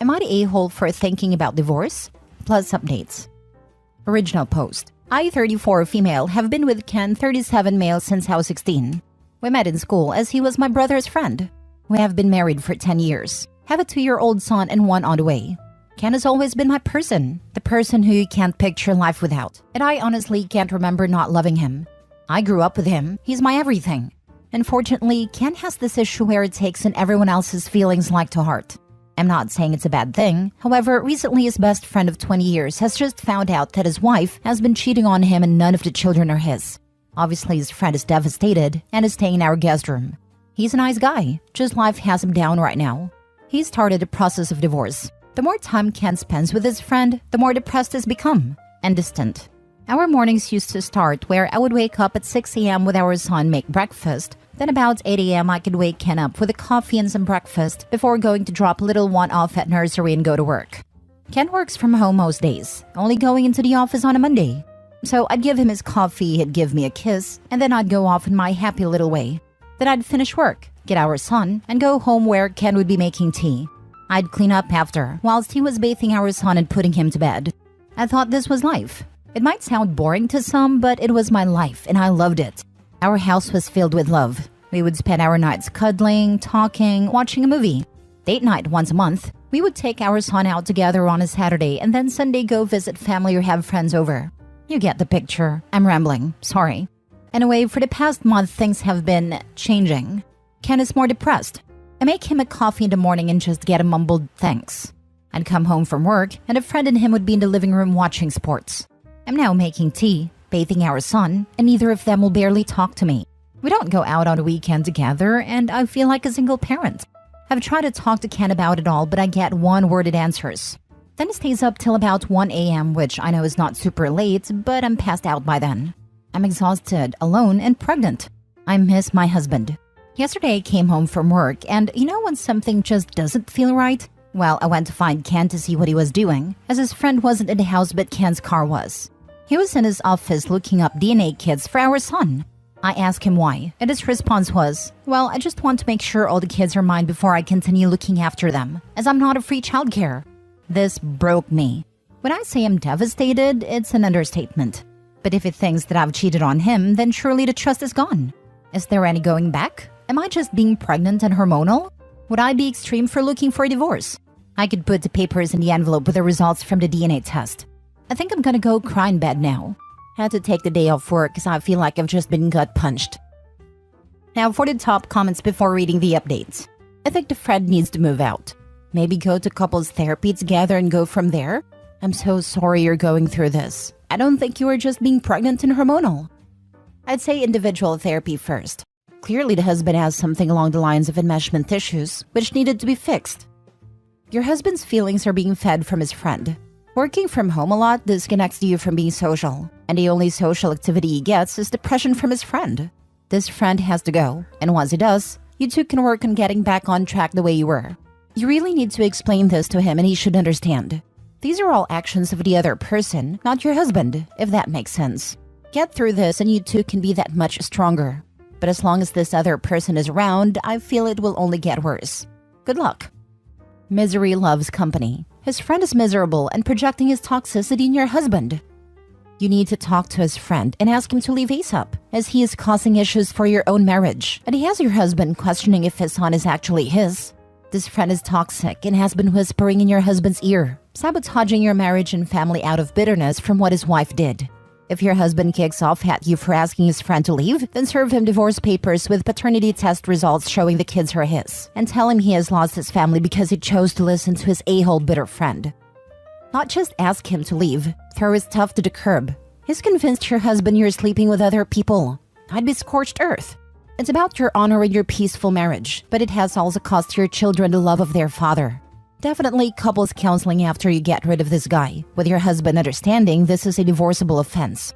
Am I the a-hole for thinking about divorce? Plus updates. Original post. I, 34 female, have been with Ken, 37 male, since I was 16. We met in school as he was my brother's friend. We have been married for 10 years, have a 2-year-old son and one on the way. Ken has always been my person, the person who you can't picture life without, and I honestly can't remember not loving him. I grew up with him, he's my everything. Unfortunately, Ken has this issue where it takes in everyone else's feelings like to heart. I'm not saying it's a bad thing. However, recently his best friend of 20 years has just found out that his wife has been cheating on him and none of the children are his. Obviously, his friend is devastated and is staying in our guest room. He's a nice guy, just life has him down right now. He started a process of divorce. The more time Ken spends with his friend, the more depressed he's become and distant. Our mornings used to start where I would wake up at 6 a.m. with our son, make breakfast. Then about 8 a.m. I could wake Ken up with a coffee and some breakfast before going to drop little one off at nursery and go to work. Ken works from home most days, only going into the office on a Monday. So I'd give him his coffee, he'd give me a kiss, and then I'd go off in my happy little way. Then I'd finish work, get our son, and go home where Ken would be making tea. I'd clean up after, whilst he was bathing our son and putting him to bed. I thought this was life. It might sound boring to some, but it was my life, and I loved it. Our house was filled with love. We would spend our nights cuddling, talking, watching a movie. Date night once a month. We would take our son out together on a Saturday and then Sunday go visit family or have friends over. You get the picture. I'm rambling. Sorry. Anyway, for the past month, things have been changing. Ken is more depressed. I make him a coffee in the morning and just get a mumbled thanks. I'd come home from work and a friend and him would be in the living room watching sports. I'm now making tea, bathing our son, and neither of them will barely talk to me. We don't go out on the weekend together, and I feel like a single parent. I've tried to talk to Ken about it all, but I get one-worded answers. Then he stays up till about 1 a.m., which I know is not super late, but I'm passed out by then. I'm exhausted, alone, and pregnant. I miss my husband. Yesterday I came home from work, and you know when something just doesn't feel right? Well, I went to find Ken to see what he was doing, as his friend wasn't in the house but Ken's car was. He was in his office looking up DNA kits for our son. I asked him why, and his response was, well, I just want to make sure all the kids are mine before I continue looking after them, as I'm not a free childcare. This broke me. When I say I'm devastated, it's an understatement. But if he thinks that I've cheated on him, then surely the trust is gone. Is there any going back? Am I just being pregnant and hormonal? Would I be extreme for looking for a divorce? I could put the papers in the envelope with the results from the DNA test. I think I'm gonna go cry in bed now. Had to take the day off work because I feel like I've just been gut punched. Now for the top comments before reading the updates. I think the friend needs to move out. Maybe go to couples therapy together and go from there. I'm so sorry you're going through this. I don't think you are just being pregnant and hormonal. I'd say individual therapy first. Clearly the husband has something along the lines of enmeshment issues, which needed to be fixed. Your husband's feelings are being fed from his friend. Working from home a lot disconnects you from being social, and the only social activity he gets is depression from his friend. This friend has to go, and once he does, you two can work on getting back on track the way you were. You really need to explain this to him and he should understand. These are all actions of the other person, not your husband, if that makes sense. Get through this and you two can be that much stronger. But as long as this other person is around, I feel it will only get worse. Good luck. Misery loves company. His friend is miserable and projecting his toxicity in your husband. You need to talk to his friend and ask him to leave ASAP, as he is causing issues for your own marriage, and he has your husband questioning if his son is actually his. This friend is toxic and has been whispering in your husband's ear, sabotaging your marriage and family out of bitterness from what his wife did. If your husband kicks off at you for asking his friend to leave, then serve him divorce papers with paternity test results showing the kids are his, and tell him he has lost his family because he chose to listen to his a-hole bitter friend. Not just ask him to leave, throw his stuff to the curb. He's convinced your husband you're sleeping with other people. I'd be scorched earth. It's about your honor and your peaceful marriage, but it has also cost your children the love of their father. Definitely couples counseling after you get rid of this guy, with your husband understanding this is a divorceable offense.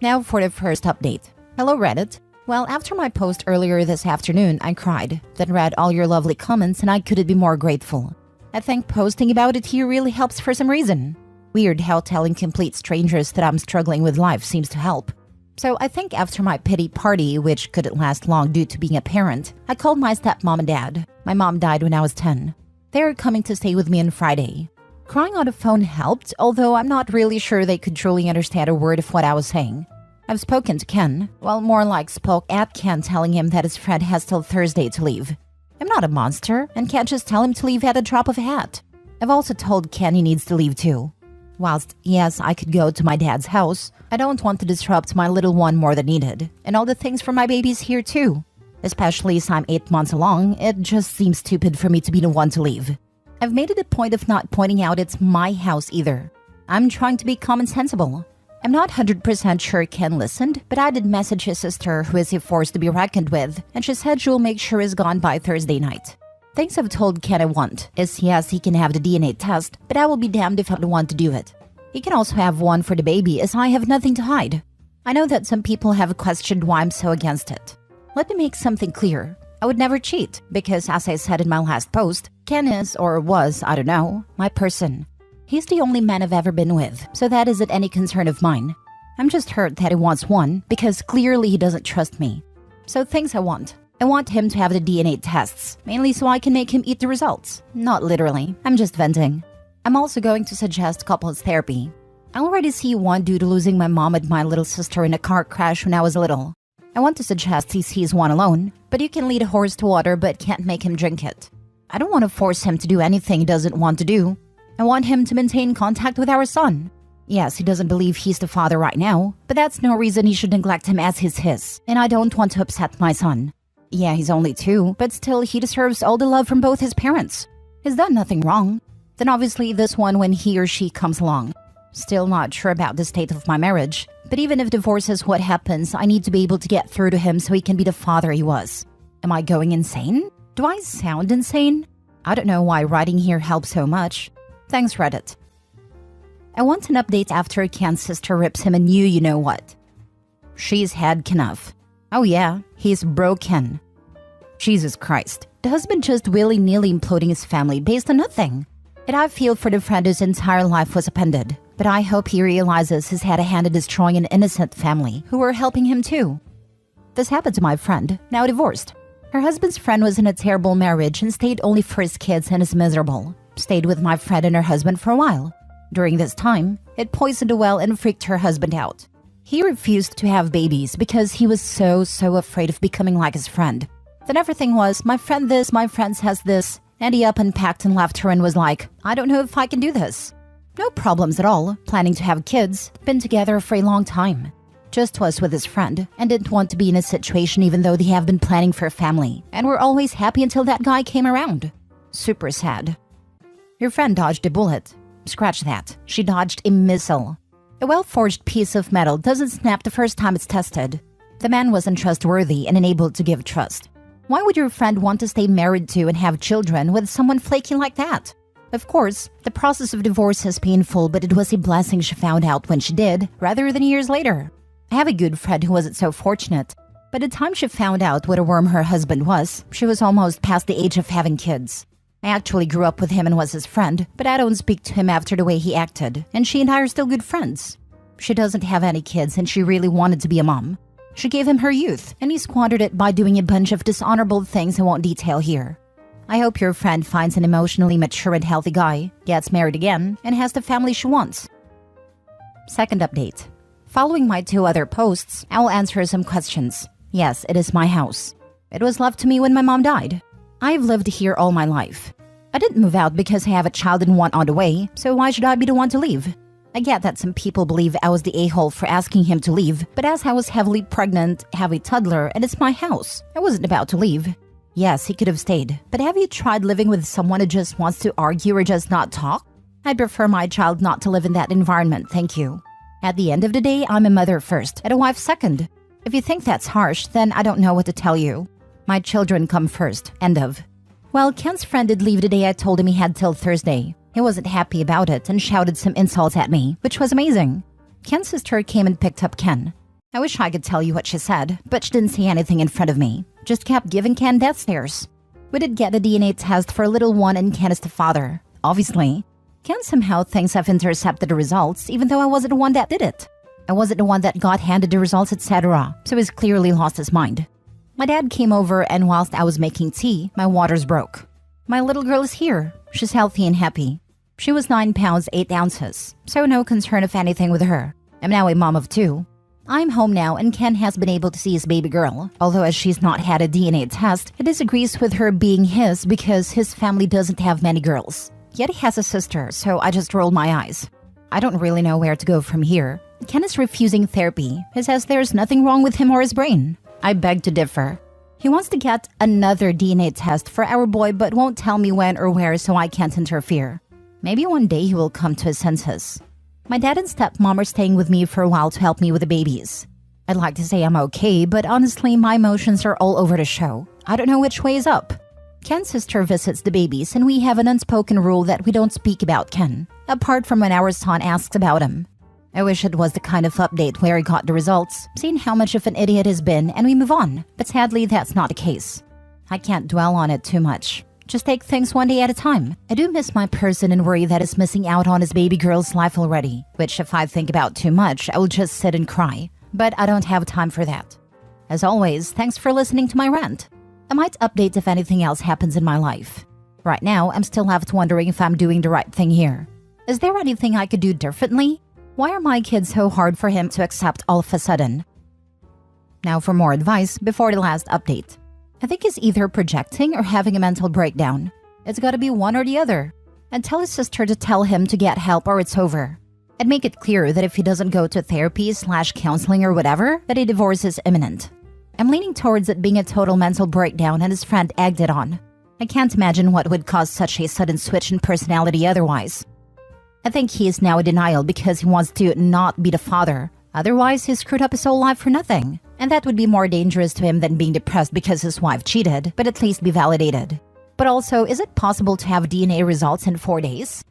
Now for the first update. Hello Reddit. Well, after my post earlier this afternoon, I cried, then read all your lovely comments and I couldn't be more grateful. I think posting about it here really helps for some reason. Weird how telling complete strangers that I'm struggling with life seems to help. So I think after my pity party, which couldn't last long due to being a parent, I called my stepmom and dad. My mom died when I was 10. They are coming to stay with me on Friday. Crying on the phone helped, although I'm not really sure they could truly understand a word of what I was saying. I've spoken to Ken, well, more like spoke at Ken, telling him that his friend has till Thursday to leave. I'm not a monster and can't just tell him to leave at a drop of a hat. I've also told Ken he needs to leave too. Whilst, yes, I could go to my dad's house, I don't want to disrupt my little one more than needed, and all the things for my baby's here too. Especially as I'm 8 months along, it just seems stupid for me to be the one to leave. I've made it a point of not pointing out it's my house either. I'm trying to be common sensible. I'm not 100% sure Ken listened, but I did message his sister, who is a force to be reckoned with, and she said she'll make sure he's gone by Thursday night. Things I've told Ken I want is yes, he can have the DNA test, but I will be damned if I don't want to do it. He can also have one for the baby, as I have nothing to hide. I know that some people have questioned why I'm so against it. Let me make something clear. I would never cheat, because as I said in my last post, Ken is, or was, I don't know, my person. He's the only man I've ever been with, so that isn't any concern of mine. I'm just hurt that he wants one, because clearly he doesn't trust me. So things I want him to have the DNA tests, mainly so I can make him eat the results. Not literally, I'm just venting. I'm also going to suggest couples therapy. I already see one due to losing my mom and my little sister in a car crash when I was little. I want to suggest he sees one alone, but you can lead a horse to water but can't make him drink it. I don't want to force him to do anything he doesn't want to do. I want him to maintain contact with our son. Yes, he doesn't believe he's the father right now, but that's no reason he should neglect him as he's his, and I don't want to upset my son. Yeah, he's only 2, but still he deserves all the love from both his parents. He's done nothing wrong. Then obviously this one when he or she comes along. Still not sure about the state of my marriage, but even if divorce is what happens, I need to be able to get through to him so he can be the father he was. Am I going insane? Do I sound insane? I don't know why writing here helps so much. Thanks, Reddit. I want an update after Ken's sister rips him a new you-know-what. She's had enough. Oh yeah, he's broken. Jesus Christ, the husband just willy-nilly imploding his family based on nothing. And I feel for the friend whose entire life was upended. But I hope he realizes he's had a hand in destroying an innocent family who were helping him too. This happened to my friend, now divorced. Her husband's friend was in a terrible marriage and stayed only for his kids and is miserable. Stayed with my friend and her husband for a while. During this time, it poisoned a well and freaked her husband out. He refused to have babies because he was so afraid of becoming like his friend. Then everything was, my friend this, my friend has this, and he up and packed and left her and was like, I don't know if I can do this. No problems at all, planning to have kids, been together for a long time. Just was with his friend, and didn't want to be in a situation even though they have been planning for a family, and were always happy until that guy came around. Super sad. Your friend dodged a bullet. Scratch that, she dodged a missile. A well-forged piece of metal doesn't snap the first time it's tested. The man wasn't trustworthy and unable to give trust. Why would your friend want to stay married to and have children with someone flaky like that? Of course, the process of divorce is painful, but it was a blessing she found out when she did, rather than years later. I have a good friend who wasn't so fortunate. By the time she found out what a worm her husband was, she was almost past the age of having kids. I actually grew up with him and was his friend, but I don't speak to him after the way he acted, and she and I are still good friends. She doesn't have any kids and she really wanted to be a mom. She gave him her youth, and he squandered it by doing a bunch of dishonorable things I won't detail here. I hope your friend finds an emotionally mature and healthy guy, gets married again, and has the family she wants. Second update. Following my 2 other posts, I will answer some questions. Yes, it is my house. It was left to me when my mom died. I've lived here all my life. I didn't move out because I have a child and one on the way, so why should I be the one to leave? I get that some people believe I was the a-hole for asking him to leave, but as I was heavily pregnant, have a toddler, and it's my house, I wasn't about to leave. Yes, he could have stayed, but have you tried living with someone who just wants to argue or just not talk? I'd prefer my child not to live in that environment, thank you. At the end of the day, I'm a mother first, and a wife second. If you think that's harsh, then I don't know what to tell you. My children come first, end of. Well, Ken's friend did leave the day I told him he had till Thursday. He wasn't happy about it and shouted some insults at me, which was amazing. Ken's sister came and picked up Ken. I wish I could tell you what she said, but she didn't say anything in front of me. Just kept giving Ken death stares. We did get a DNA test for a little one and Ken is the father, obviously. Ken somehow thinks I've intercepted the results even though I wasn't the one that did it. I wasn't the one that got handed the results, etc., so he's clearly lost his mind. My dad came over and whilst I was making tea, my waters broke. My little girl is here. She's healthy and happy. She was 9 pounds 8 ounces, so no concern of anything with her. I'm now a mom of 2. I'm home now and Ken has been able to see his baby girl, although as she's not had a DNA test, he disagrees with her being his because his family doesn't have many girls. Yet he has a sister, so I just rolled my eyes. I don't really know where to go from here. Ken is refusing therapy. He says there's nothing wrong with him or his brain. I beg to differ. He wants to get another DNA test for our boy but won't tell me when or where so I can't interfere. Maybe one day he will come to his senses. My dad and stepmom are staying with me for a while to help me with the babies. I'd like to say I'm okay, but honestly my emotions are all over the show. I don't know which way is up. Ken's sister visits the babies and we have an unspoken rule that we don't speak about Ken, apart from when our son asks about him. I wish it was the kind of update where he got the results, seen how much of an idiot he's been, and we move on. But sadly, that's not the case. I can't dwell on it too much. Just take things one day at a time. I do miss my person and worry that he's missing out on his baby girl's life already, which if I think about too much, I will just sit and cry. But I don't have time for that. As always, thanks for listening to my rant. I might update if anything else happens in my life. Right now, I'm still left wondering if I'm doing the right thing here. Is there anything I could do differently? Why are my kids so hard for him to accept all of a sudden? Now for more advice before the last update. I think he's either projecting or having a mental breakdown. It's gotta be one or the other. And tell his sister to tell him to get help or it's over. And make it clear that if he doesn't go to therapy/counseling or whatever, that a divorce is imminent. I'm leaning towards it being a total mental breakdown and his friend egged it on. I can't imagine what would cause such a sudden switch in personality otherwise. I think he is now in denial because he wants to not be the father. Otherwise, he screwed up his whole life for nothing. And that would be more dangerous to him than being depressed because his wife cheated, but at least be validated. But also, is it possible to have DNA results in 4 days?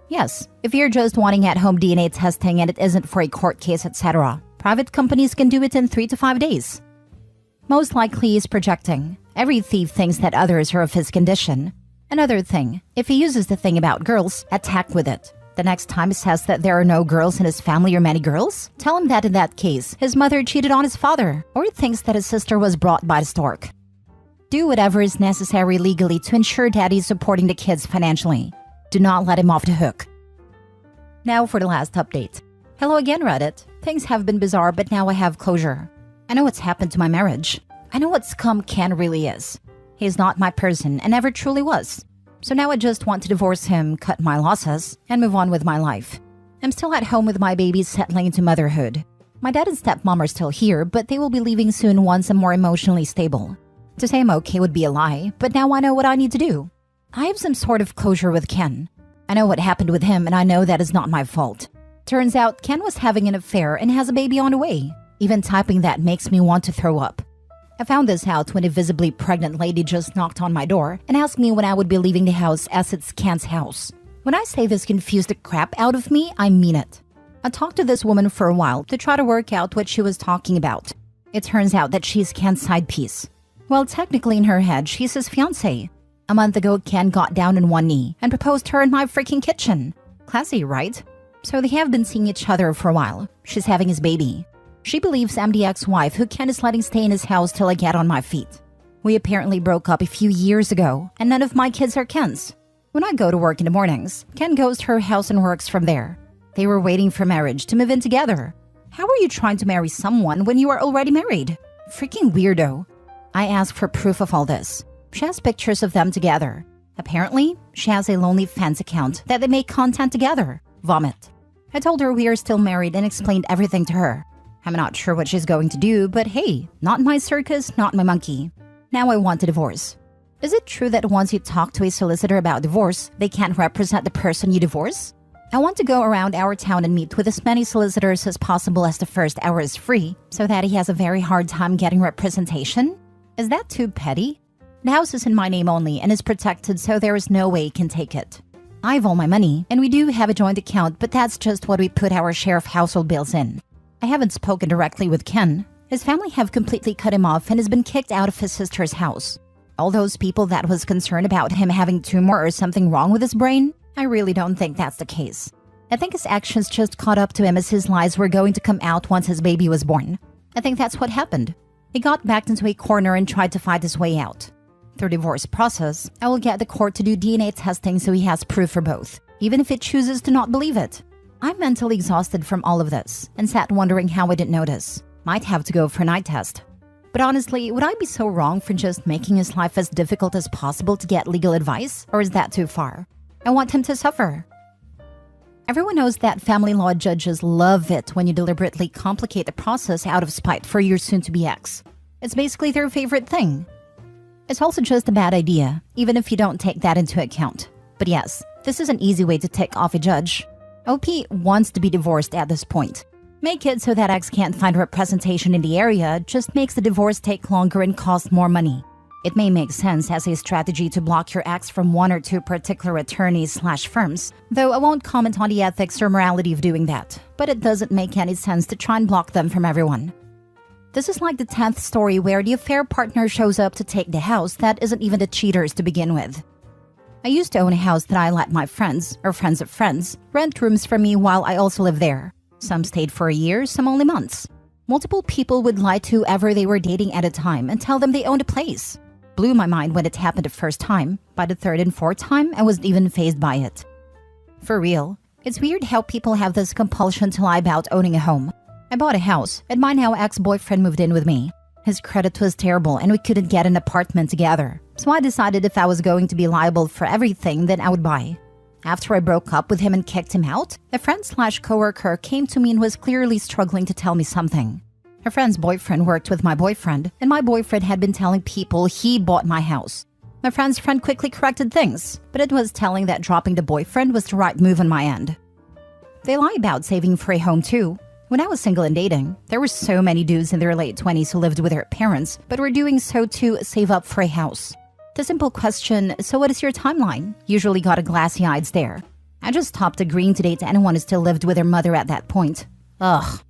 Yes, if you're just wanting at-home DNA testing and it isn't for a court case, etc. Private companies can do it in 3 to 5 days. Most likely he's projecting. Every thief thinks that others are of his condition. Another thing, if he uses the thing about girls, attack with it. The next time he says that there are no girls in his family or many girls, tell him that in that case, his mother cheated on his father, or he thinks that his sister was brought by the stork. Do whatever is necessary legally to ensure daddy is supporting the kids financially. Do not let him off the hook. Now for the last update. Hello again, Reddit. Things have been bizarre, but now I have closure. I know what's happened to my marriage. I know what scum Ken really is. He's not my person and never truly was. So now I just want to divorce him, cut my losses, and move on with my life. I'm still at home with my babies settling into motherhood. My dad and stepmom are still here, but they will be leaving soon once I'm more emotionally stable. To say I'm okay would be a lie, but now I know what I need to do. I have some sort of closure with Ken. I know what happened with him and I know that is not my fault. Turns out Ken was having an affair and has a baby on the way. Even typing that makes me want to throw up. I found this out when a visibly pregnant lady just knocked on my door and asked me when I would be leaving the house as it's Ken's house. When I say this confused the crap out of me, I mean it. I talked to this woman for a while to try to work out what she was talking about. It turns out that she's Ken's side piece. Well, technically in her head, she's his fiancé. A month ago, Ken got down on one knee and proposed her in my freaking kitchen. Classy, right? So they have been seeing each other for a while. She's having his baby. She believes I'm the ex-wife who Ken is letting stay in his house till I get on my feet. We apparently broke up a few years ago, and none of my kids are Ken's. When I go to work in the mornings, Ken goes to her house and works from there. They were waiting for marriage to move in together. How are you trying to marry someone when you are already married? Freaking weirdo. I asked for proof of all this. She has pictures of them together. Apparently, she has a lonely fans account that they make content together. Vomit. I told her we are still married and explained everything to her. I'm not sure what she's going to do, but hey, not my circus, not my monkey. Now I want a divorce. Is it true that once you talk to a solicitor about divorce, they can't represent the person you divorce? I want to go around our town and meet with as many solicitors as possible as the first hour is free, so that he has a very hard time getting representation? Is that too petty? The house is in my name only and is protected, so there is no way he can take it. I have all my money, and we do have a joint account, but that's just what we put our share of household bills in. I haven't spoken directly with Ken. His family have completely cut him off and has been kicked out of his sister's house. All those people that was concerned about him having tumor or something wrong with his brain, I really don't think that's the case. I think his actions just caught up to him as his lies were going to come out once his baby was born. I think that's what happened. He got backed into a corner and tried to fight his way out. Through divorce process, I will get the court to do DNA testing so he has proof for both, even if it chooses to not believe it. I'm mentally exhausted from all of this and sat wondering how I didn't notice. Might have to go for an eye test. But honestly, would I be so wrong for just making his life as difficult as possible to get legal advice, or is that too far? I want him to suffer. Everyone knows that family law judges love it when you deliberately complicate the process out of spite for your soon-to-be ex. It's basically their favorite thing. It's also just a bad idea, even if you don't take that into account. But yes, this is an easy way to tick off a judge. OP wants to be divorced at this point. Make it so that ex can't find representation in the area just makes the divorce take longer and cost more money. It may make sense as a strategy to block your ex from one or two particular attorneys/firms, though I won't comment on the ethics or morality of doing that, but it doesn't make any sense to try and block them from everyone. This is like the 10th story where the affair partner shows up to take the house that isn't even the cheaters to begin with. I used to own a house that I let my friends, or friends of friends, rent rooms from me while I also lived there. Some stayed for a year, some only months. Multiple people would lie to whoever they were dating at a time and tell them they owned a place. Blew my mind when it happened the first time. By the third and fourth time, I wasn't even fazed by it. For real, it's weird how people have this compulsion to lie about owning a home. I bought a house, and my now ex-boyfriend moved in with me. His credit was terrible and we couldn't get an apartment together. So I decided if I was going to be liable for everything, then I would buy. After I broke up with him and kicked him out, a friend/coworker came to me and was clearly struggling to tell me something. Her friend's boyfriend worked with my boyfriend, and my boyfriend had been telling people he bought my house. My friend's friend quickly corrected things, but it was telling that dropping the boyfriend was the right move on my end. They lie about saving for a home too. When I was single and dating, there were so many dudes in their late 20s who lived with their parents, but were doing so to save up for a house. The simple question, so what is your timeline? Usually got a glassy-eyed stare. I just stopped agreeing to date anyone who still lived with their mother at that point. Ugh.